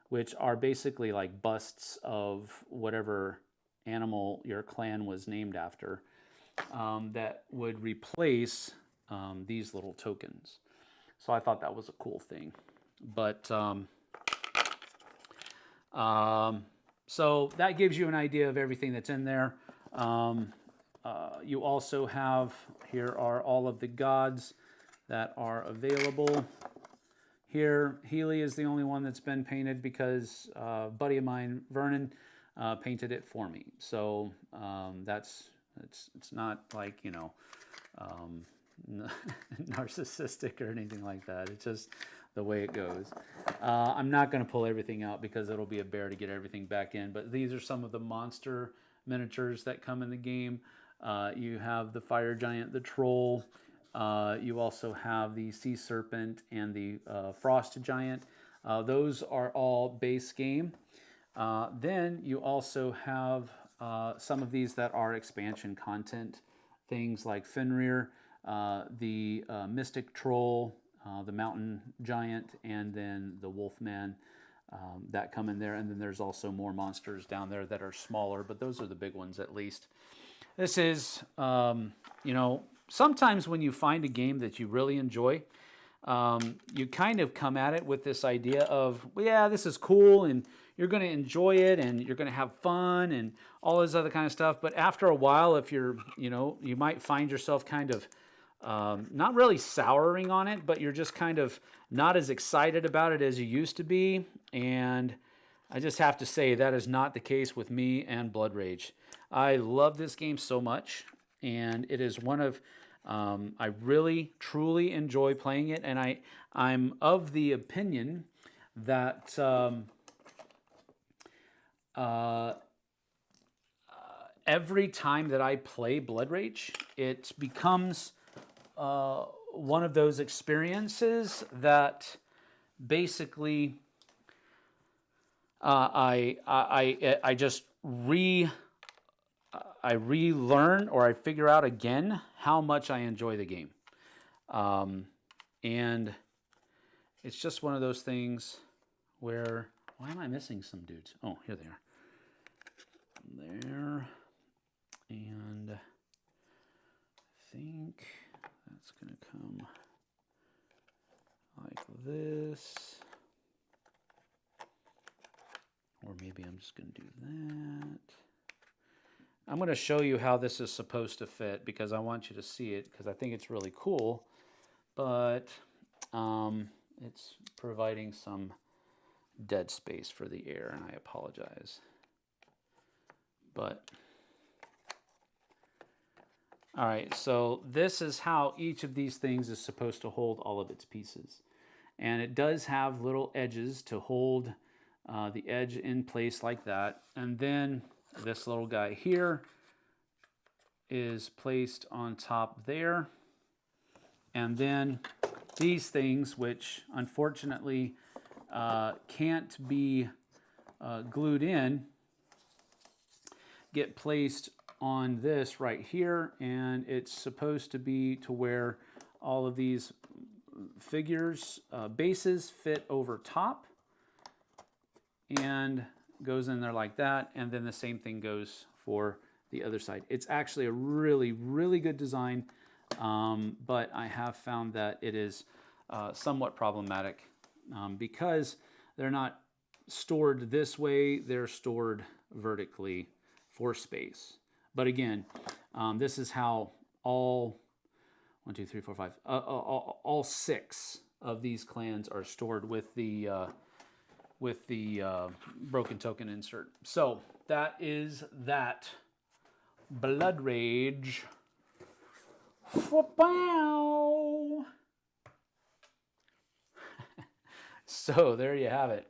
which are basically like busts of whatever animal your clan was named after. that would replace these little tokens. So I thought that was a cool thing. But so that gives you an idea of everything that's in there. You also have, here are all of the gods that are available. Here, Healy is the only one that's been painted because a buddy of mine, Vernon, painted it for me. So it's not like, you know, narcissistic or anything like that. It's just the way it goes. I'm not going to pull everything out because it'll be a bear to get everything back in. But these are some of the monster miniatures that come in the game. You have the fire giant, the troll. You also have the sea serpent and the frost giant. Those are all base game. Then you also have some of these that are expansion content. Things like Fenrir, the mystic troll, the mountain giant, and then the wolfman that come in there. And then there's also more monsters down there that are smaller, but those are the big ones at least. This is, you know, sometimes when you find a game that you really enjoy, you kind of come at it with this idea of, well, yeah, this is cool, and you're going to enjoy it, and you're going to have fun, and all this other kind of stuff. But after a while, if you're, you know, you might find yourself kind of not really souring on it, but you're just kind of not as excited about it as you used to be. And I just have to say that is not the case with me and Blood Rage. I love this game so much, and it is one of, I really, truly enjoy playing it, and I'm of the opinion that every time that I play Blood Rage, it becomes one of those experiences that basically I just relearn, or I figure out again how much I enjoy the game. And it's just one of those things where, why am I missing some dudes? Oh, here they are. There. And I think that's going to come like this. Or maybe I'm just going to do that. I'm going to show you how this is supposed to fit because I want you to see it because I think it's really cool. But it's providing some dead space for the air, and I apologize. But all right, so this is how each of these things is supposed to hold all of its pieces. And it does have little edges to hold the edge in place like that. And then this little guy here is placed on top there. And then these things, which unfortunately can't be glued in, get placed on this right here, and it's supposed to be to where all of these figures, bases fit over top and goes in there like that, and then the same thing goes for the other side. It's actually a really, really good design, but I have found that it is somewhat problematic because they're not stored this way, they're stored vertically for space. But again, this is how all 1, 2, 3, 4, 5, all 6 of these clans are stored with the broken token insert. So that is that. Blood Rage. So there you have it.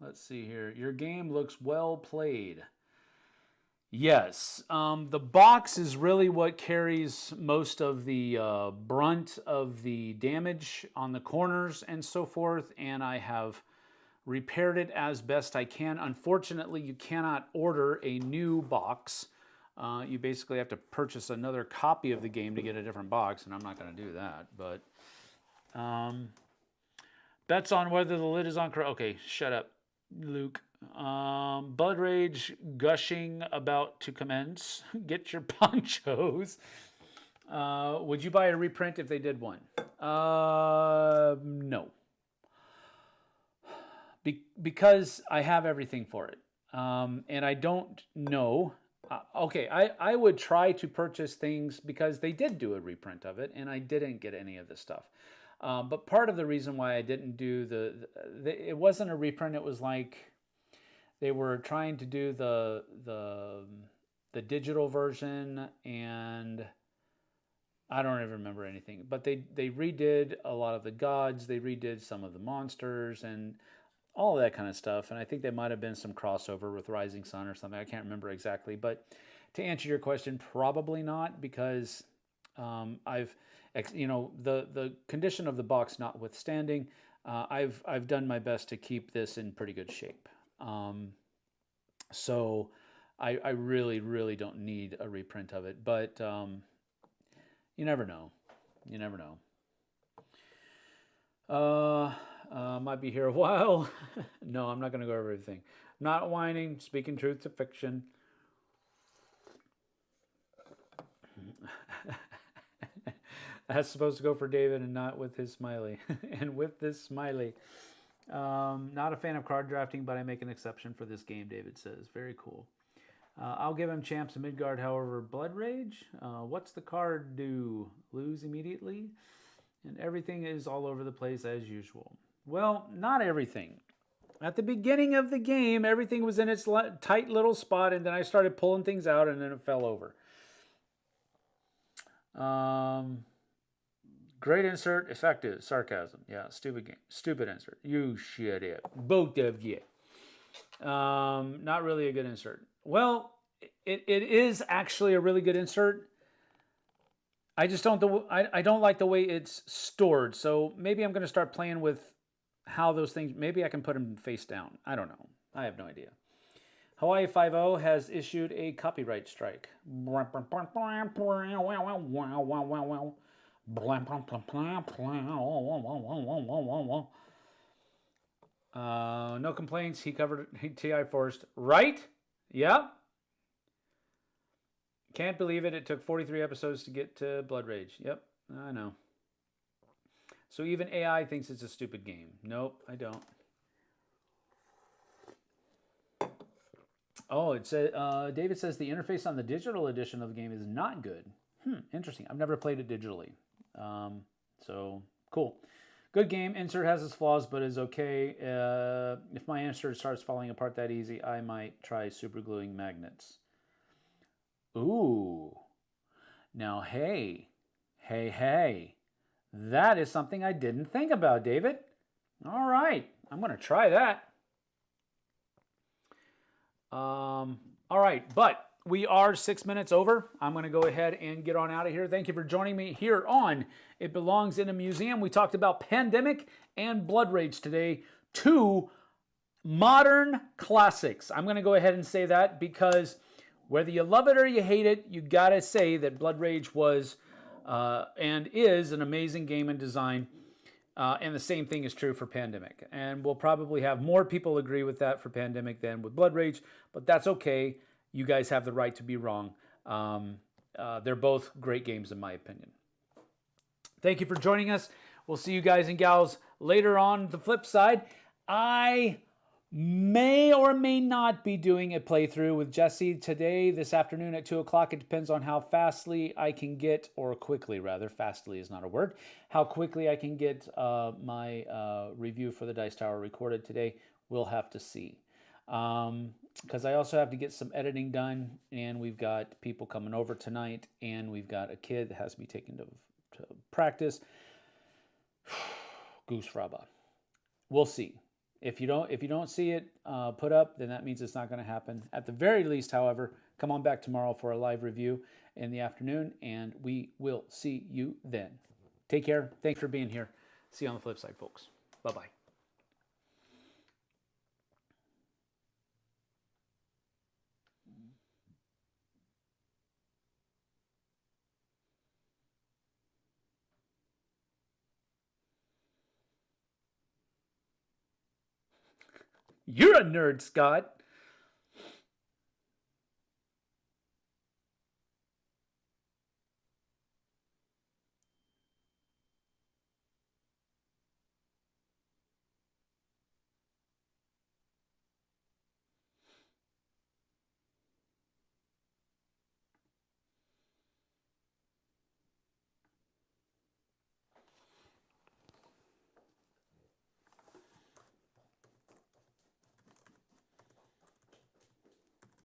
Let's see here. Your game looks well played. Yes, the box is really what carries most of the brunt of the damage on the corners and so forth, and I have repaired it as best I can. Unfortunately, you cannot order a new box you basically have to purchase another copy of the game to get a different box, and I'm not going to do that. But bets on whether the lid is on correct. Okay, shut up, Luke. Blood Rage gushing about to commence. Get your ponchos. Would you buy a reprint if they did one? No. Because I have everything for it. And I don't know. Okay, I would try to purchase things because they did do a reprint of it, and I didn't get any of the stuff. But part of the reason why I didn't do it wasn't a reprint. It was like they were trying to do the digital version, and I don't even remember anything. But they redid a lot of the gods. They redid some of the monsters and all of that kind of stuff. And I think there might have been some crossover with Rising Sun or something. I can't remember exactly. But to answer your question, probably not, because the condition of the box notwithstanding, I've done my best to keep this in pretty good shape. So I really, really don't need a reprint of it. But you never know. You never know. Might be here a while. No, I'm not going to go over everything. Not whining, speaking truth to fiction. That's supposed to go for David and not with his smiley. And with this smiley. Not a fan of card drafting, but I make an exception for this game, David says. Very cool. I'll give him Champs and Midgard, however, Blood Rage. What's the card do? Lose immediately? And everything is all over the place as usual. Well, not everything. At the beginning of the game, everything was in its tight little spot, and then I started pulling things out, and then it fell over. Great insert, effective, sarcasm. Yeah, stupid game. Stupid insert. You shut it. Both of you. Not really a good insert. Well, it is actually a really good insert. I just don't I don't like the way it's stored. So maybe I'm going to start playing with how those things, maybe I can put them face down. I don't know. I have no idea. Hawaii 5-0 has issued a copyright strike. No complaints. He covered TI Forest. Right? Yep. Can't believe it. It took 43 episodes to get to Blood Rage. Yep, I know. So even AI thinks it's a stupid game. Nope, I don't. Oh, it said David says the interface on the digital edition of the game is not good. Interesting. I've never played it digitally. So cool. Good game. Insert has its flaws, but is okay. If my insert starts falling apart that easy, I might try super gluing magnets. Ooh. Now, hey. That is something I didn't think about, David. All right. I'm going to try that. All right. But we are 6 minutes over. I'm going to go ahead and get on out of here. Thank you for joining me here on It Belongs in a Museum. We talked about Pandemic and Blood Rage today. Two modern classics. I'm going to go ahead and say that because whether you love it or you hate it, you got to say that Blood Rage was and is an amazing game and design. And the same thing is true for Pandemic. And we'll probably have more people agree with that for Pandemic than with Blood Rage, but that's okay. You guys have the right to be wrong. They're both great games in my opinion. Thank you for joining us. We'll see you guys and gals later on the flip side. I may or may not be doing a playthrough with Jesse today, this afternoon at 2 o'clock. It depends on how fastly I can get, or quickly rather, fastly is not a word, how quickly I can get my review for the Dice Tower recorded today. We'll have to see. Because I also have to get some editing done, and we've got people coming over tonight, and we've got a kid that has to be taken to practice. Goose fraba. We'll see. If you don't see it put up, then that means it's not going to happen. At the very least, however, come on back tomorrow for a live review in the afternoon, and we will see you then. Take care. Thanks for being here. See you on the flip side, folks. Bye-bye. You're a nerd, Scott.